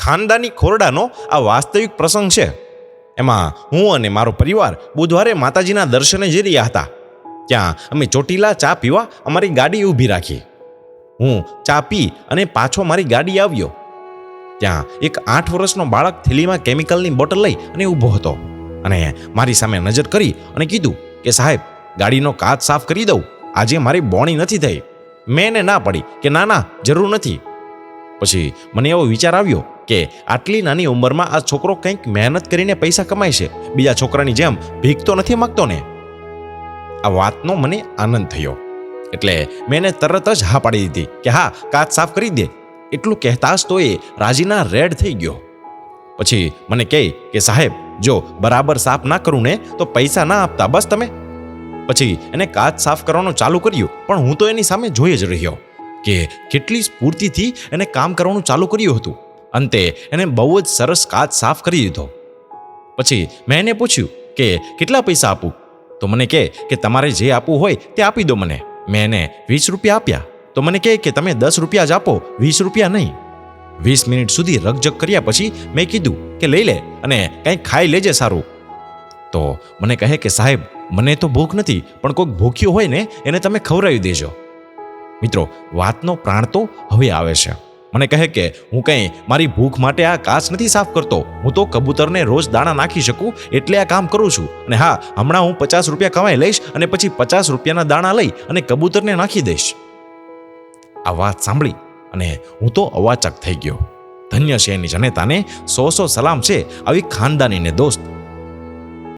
ખાનદાની ખોરડાનો આ વાસ્તવિક પ્રસંગ છે. એમાં હું અને મારો પરિવાર બુધવારે માતાજીના દર્શને જઈ રહ્યા હતા. ત્યાં અમે ચોટીલા ચા પીવા અમારી ગાડી ઊભી રાખી. હું ચા પી અને પાછો મારી ગાડી આવ્યો. ત્યાં એક 8 વર્ષનો બાળક થેલીમાં કેમિકલની બોટલ લઈ અને ઊભો હતો અને મારી સામે નજર કરી અને કીધું કે સાહેબ, ગાડીનો કાચ સાફ કરી દઉં, આજે મારી બોણી નથી થઈ. મેં એને ના પડી કે ના જરૂર નથી. પછી મને એવો વિચાર આવ્યો કે આટલી નાની ઉંમરમાં આ છોકરો કંઈક મહેનત કરીને પૈસા કમાય છે, બીજા છોકરાની જેમ ભીખ તો નથી માંગતો ને. આ વાતનો મને આનંદ થયો એટલે મેં એને તરત જ હા પાડી દીધી કે હા, કાચ સાફ કરી દે. એટલું કહેતા જ તો એ રાજીના રેડ થઈ ગયો. પછી મને કહે કે સાહેબ, જો બરાબર સાફ ના કરું ને તો પૈસા ના આપતા બસ તમે. પછી એને કાચ સાફ કરવાનું ચાલુ કર્યું, પણ હું તો એની સામે જોઈ જ રહ્યો કે કેટલી સ્ફૂર્તિથી એને કામ કરવાનું ચાલુ કર્યું હતું. અંતે એને બહુ જ સરસ કાચ સાફ કરી દીધો. પછી મેં એને પૂછ્યું કે કેટલા પૈસા આપું? તો મને કહે કે તમારે જે આપવું હોય તે આપી દો મને. મેં એને 20 રૂપિયા આપ્યા. તો મને કહે કે તમે 10 રૂપિયા જ આપો, 20 રૂપિયા નહીં. 20 મિનિટ સુધી રકઝક કર્યા પછી મેં કીધું કે લઈ લે અને કંઈક ખાઈ લેજે સારું. તો મને કહે કે સાહેબ, મને તો ભૂખ નથી, પણ કોઈક ભૂખ્યું હોય ને એને તમે ખવડાવી દેજો. મિત્રો, વાતનો પ્રાણ તો હવે આવે છે. મને કહે કે હું કંઈ મારી ભૂખ માટે આ કાચ નથી સાફ કરતો, હું તો કબૂતરને રોજ દાણા નાખી શકું એટલે આ કામ કરું છું. અને હા, હમણાં હું 50 રૂપિયા કમાઈ લઈશ અને પછી 50 રૂપિયાના દાણા લઈ અને કબૂતરને નાખી દઈશ. આ વાત સાંભળી અને હું તો અવાચક થઈ ગયો. ધન્ય છે એની જનેતાને 100 સલામ છે આવી ખાનદાનીને દોસ્ત